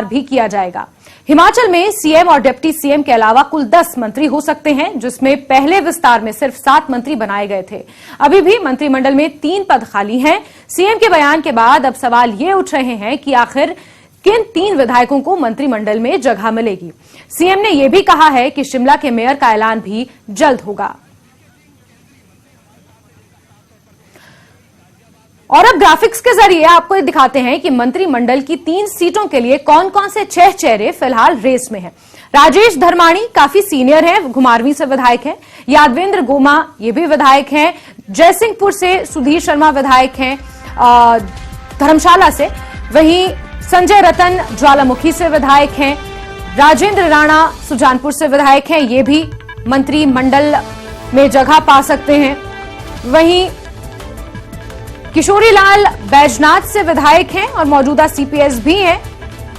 भी किया जाएगा। हिमाचल में सीएम और डिप्टी सीएम के अलावा कुल 10 मंत्री हो सकते हैं, जिसमें पहले विस्तार में सिर्फ 7 मंत्री बनाए गए थे। अभी भी मंत्रिमंडल में 3 पद खाली हैं। सीएम के बयान के बाद अब सवाल ये उठ रहे हैं कि आखिर किन 3 विधायकों को मंत्रिमंडल में जगह मिलेगी। सीएम ने यह भी कहा है कि शिमला के मेयर का ऐलान भी जल्द होगा। और अब ग्राफिक्स के जरिए आपको दिखाते हैं कि मंत्रिमंडल की 3 सीटों के लिए कौन कौन से 6 चेहरे फिलहाल रेस में हैं। राजेश धर्माणी काफी सीनियर हैं, घुमारवीं से विधायक हैं। यादवेंद्र गोमा ये भी विधायक हैं। जयसिंहपुर से सुधीर शर्मा विधायक हैं धर्मशाला से। वहीं संजय रतन ज्वालामुखी से विधायक हैं। राजेंद्र राणा सुजानपुर से विधायक हैं, ये भी मंत्रिमंडल में जगह पा सकते हैं। वहीं किशोरीलाल बैजनाथ से विधायक हैं और मौजूदा सीपीएस भी हैं।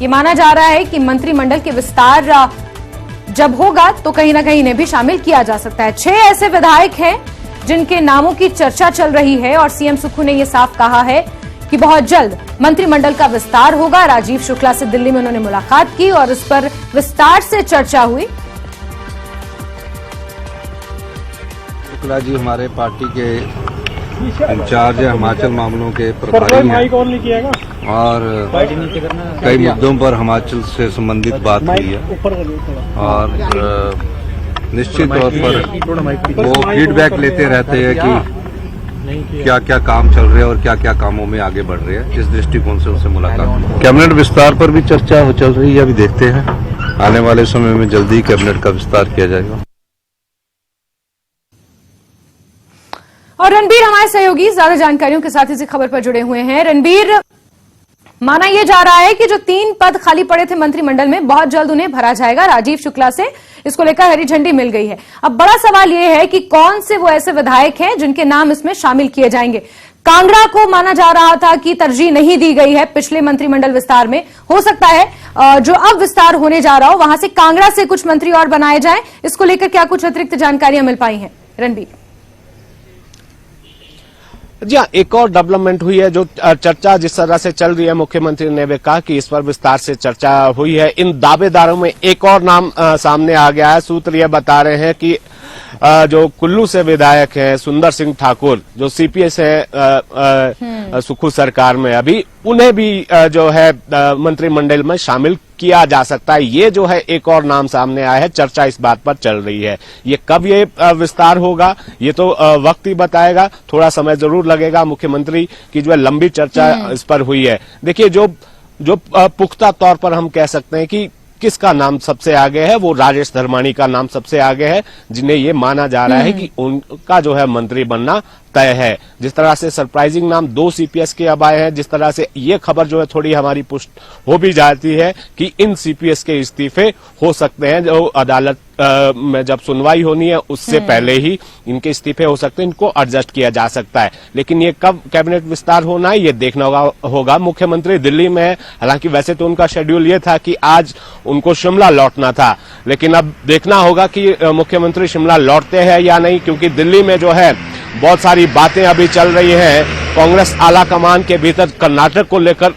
ये माना जा रहा है कि मंत्रिमंडल के विस्तार जब होगा तो कहीं ना कहीं इन्हें भी शामिल किया जा सकता है। 6 ऐसे विधायक हैं जिनके नामों की चर्चा चल रही है और सीएम सुक्खू ने यह साफ कहा है कि बहुत जल्द मंत्रिमंडल का विस्तार होगा। राजीव शुक्ला से दिल्ली में उन्होंने मुलाकात की और इस पर विस्तार से चर्चा हुई। शुक्ला जी हमारे पार्टी के इंचार्ज है, हिमाचल मामलों के प्रभारी हैं और कई मुद्दों पर हिमाचल से संबंधित बात हुई है और निश्चित तौर पर वो फीडबैक लेते रहते हैं कि क्या क्या काम चल रहे हैं और क्या क्या कामों में आगे बढ़ रहे हैं। इस दृष्टिकोण से उनसे मुलाकात हुई। कैबिनेट विस्तार पर भी चर्चा चल रही है, अभी देखते हैं आने वाले समय में जल्दी ही कैबिनेट का विस्तार किया जाएगा। और रणबीर हमारे सहयोगी ज्यादा जानकारियों के साथ इसी खबर पर जुड़े हुए हैं। रणबीर, माना यह जा रहा है कि जो 3 पद खाली पड़े थे मंत्रिमंडल में बहुत जल्द उन्हें भरा जाएगा। राजीव शुक्ला से इसको लेकर हरी झंडी मिल गई है। अब बड़ा सवाल यह है कि कौन से वो ऐसे विधायक हैं जिनके नाम इसमें शामिल किए जाएंगे। कांगड़ा को माना जा रहा था कि तरजीह नहीं दी गई है पिछले मंत्रिमंडल विस्तार में। हो सकता है जो अब विस्तार होने जा रहा हो वहां से कांगड़ा से कुछ मंत्री और बनाए जाएं। इसको लेकर क्या कुछ अतिरिक्त जानकारियां मिल पाई हैं रणबीर? जी हाँ, एक और डेवलपमेंट हुई है। जो चर्चा जिस तरह से चल रही है, मुख्यमंत्री ने भी कहा कि इस पर विस्तार से चर्चा हुई है। इन दावेदारों में एक और नाम सामने आ गया है। सूत्र ये बता रहे हैं कि जो कुल्लू से विधायक हैं सुंदर सिंह ठाकुर, जो सीपीएस है सुक्खू सरकार में, अभी उन्हें भी जो है मंत्रिमंडल में शामिल किया जा सकता है। ये जो है एक और नाम सामने आया है। चर्चा इस बात पर चल रही है। ये कब ये विस्तार होगा ये तो वक्त ही बताएगा, थोड़ा समय जरूर लगेगा। मुख्यमंत्री की जो है लंबी चर्चा इस पर हुई है। देखिए जो पुख्ता तौर पर हम कह सकते हैं कि किसका नाम सबसे आगे है, वो राजेश धर्माणी का नाम सबसे आगे है, जिन्हें ये माना जा रहा है कि उनका जो है मंत्री बनना तय है। जिस तरह से सरप्राइजिंग नाम 2 सीपीएस के अब आए हैं, जिस तरह से ये खबर जो है थोड़ी हमारी पुष्ट हो भी जाती है कि इन सीपीएस के इस्तीफे हो सकते हैं। जो अदालत में जब सुनवाई होनी है उससे पहले ही इनके इस्तीफे हो सकते हैं, इनको एडजस्ट किया जा सकता है। लेकिन ये कब कैबिनेट विस्तार होना है ये देखना होगा। मुख्यमंत्री दिल्ली में है, हालांकि वैसे तो उनका शेड्यूल ये था कि आज उनको शिमला लौटना था, लेकिन अब देखना होगा कि मुख्यमंत्री शिमला लौटते हैं या नहीं, क्योंकि दिल्ली में जो है बहुत सारी बातें अभी चल रही हैं। कांग्रेस आला कमान के भीतर कर्नाटक को लेकर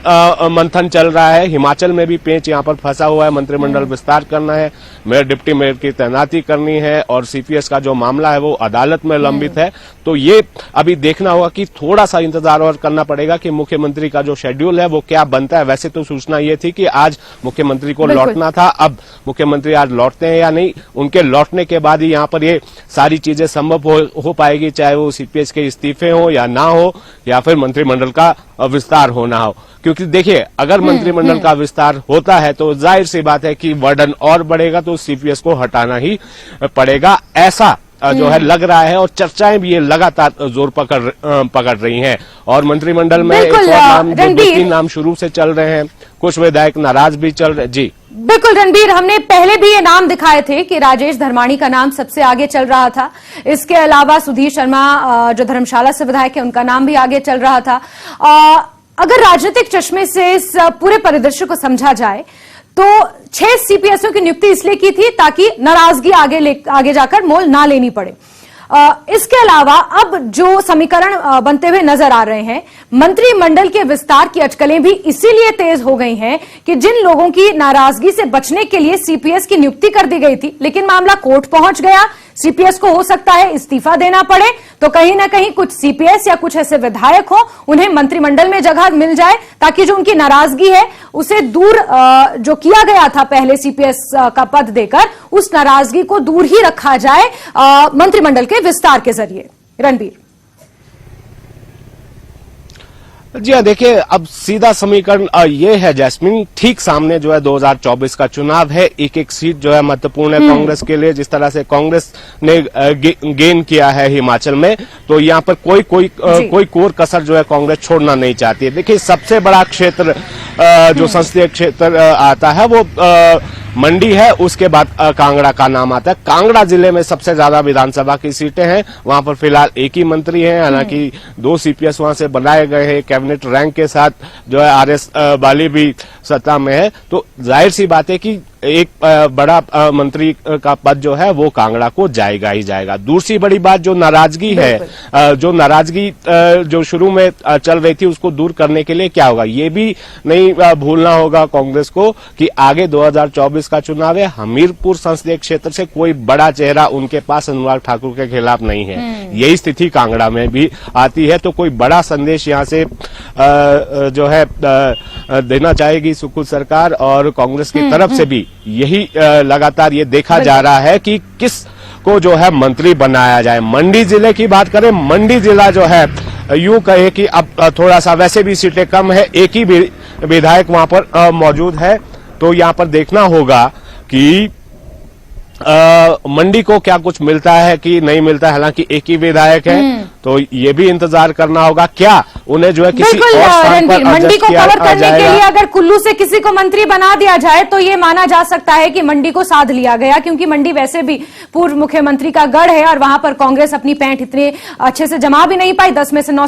मंथन चल रहा है। हिमाचल में भी पेंच यहां पर फंसा हुआ है। मंत्रिमंडल विस्तार करना है, मेयर डिप्टी मेयर की तैनाती करनी है और सीपीएस का जो मामला है वो अदालत में लंबित है। तो ये अभी देखना होगा कि थोड़ा सा इंतजार और करना पड़ेगा कि मुख्यमंत्री का जो शेड्यूल है वो क्या बनता है। वैसे तो सूचना ये थी कि आज मुख्यमंत्री को लौटना था, अब मुख्यमंत्री आज लौटते हैं या नहीं, उनके लौटने के बाद ही यहाँ पर ये सारी चीजें संभव हो पाएगी, चाहे वो सीपीएस के इस्तीफे हो या ना हो या फिर मंत्रिमंडल का विस्तार होना हो। क्योंकि देखिए अगर मंत्रिमंडल का विस्तार होता है तो जाहिर सी बात है कि बर्डन और बढ़ेगा, तो सीपीएस को हटाना ही पड़ेगा, ऐसा जो है लग रहा है। और चर्चाएं भी ये लगातार जोर पकड़ रही हैं। और मंत्रिमंडल में एक और नाम, 2-3 नाम शुरू से चल रहे हैं, कुछ विधायक नाराज भी चल रहे। जी बिल्कुल रणबीर, हमने पहले भी ये नाम दिखाए थे कि राजेश धर्माणी का नाम सबसे आगे चल रहा था। इसके अलावा सुधीर शर्मा जो धर्मशाला से विधायक है उनका नाम भी आगे चल रहा था। अगर राजनीतिक चश्मे से इस पूरे परिदृश्य को समझा जाए तो 6 सीपीएसओ की नियुक्ति इसलिए की थी ताकि नाराजगी आगे जाकर मोल ना लेनी पड़े। इसके अलावा अब जो समीकरण बनते हुए नजर आ रहे हैं, मंत्रिमंडल के विस्तार की अटकलें भी इसीलिए तेज हो गई हैं कि जिन लोगों की नाराजगी से बचने के लिए सीपीएस की नियुक्ति कर दी गई थी, लेकिन मामला कोर्ट पहुंच गया, सीपीएस को हो सकता है इस्तीफा देना पड़े, तो कहीं ना कहीं कुछ सीपीएस या कुछ ऐसे विधायक हो, उन्हें मंत्रिमंडल में जगह मिल जाए ताकि जो उनकी नाराजगी है उसे दूर जो किया गया था पहले सीपीएस का पद देकर, उस नाराजगी को दूर ही रखा जाए मंत्रिमंडल के विस्तार के जरिए। रणबीर जी हाँ, देखिए अब सीधा समीकरण ये है जैस्मिन, ठीक सामने जो है 2024 का चुनाव है, एक एक सीट जो है महत्वपूर्ण है कांग्रेस के लिए। जिस तरह से कांग्रेस ने गेन किया है हिमाचल में, तो यहाँ पर कोई कोर कसर जो है कांग्रेस छोड़ना नहीं चाहती है। देखिए सबसे बड़ा क्षेत्र जो संसदीय क्षेत्र आता है वो मंडी है, उसके बाद कांगड़ा का नाम आता है। कांगड़ा जिले में सबसे ज्यादा विधानसभा की सीटें हैं, वहां पर फिलहाल एक ही मंत्री हैं, हालांकि 2 सीपीएस वहां से बनाए गए हैं, कैबिनेट रैंक के साथ जो है आरएस बाली भी सत्ता में है, तो जाहिर सी बात है कि एक बड़ा मंत्री का पद जो है वो कांगड़ा को जाएगा ही जाएगा। दूसरी बड़ी बात जो नाराजगी है, जो नाराजगी जो शुरू में चल रही थी, उसको दूर करने के लिए क्या होगा, ये भी नहीं भूलना होगा कांग्रेस को कि आगे 2024 का चुनाव है, हमीरपुर संसदीय क्षेत्र से कोई बड़ा चेहरा उनके पास अनुराग ठाकुर के खिलाफ नहीं है। यही स्थिति कांगड़ा में भी आती है, तो कोई बड़ा संदेश यहाँ से जो है देना चाहेगी सुखू सरकार, और कांग्रेस की तरफ से भी यही लगातार ये देखा जा रहा है कि किस को जो है मंत्री बनाया जाए। मंडी जिले की बात करें, मंडी जिला जो है यूं कहे कि अब थोड़ा सा वैसे भी सीटें कम है, एक ही विधायक वहां पर मौजूद है, तो यहां पर देखना होगा कि मंडी को क्या कुछ मिलता है कि नहीं मिलता है। हालांकि एक ही विधायक है, तो ये भी इंतजार करना होगा, क्या उन्हें जो है किसी और स्थान पर मंडी को कवर करने के लिए अगर कुल्लू से किसी को मंत्री बना दिया जाए तो ये माना जा सकता है कि मंडी को साध लिया गया, क्योंकि मंडी वैसे भी पूर्व मुख्यमंत्री का गढ़ है और वहां पर कांग्रेस अपनी पैंठ इतने अच्छे से जमा भी नहीं पाई, 10 में से 9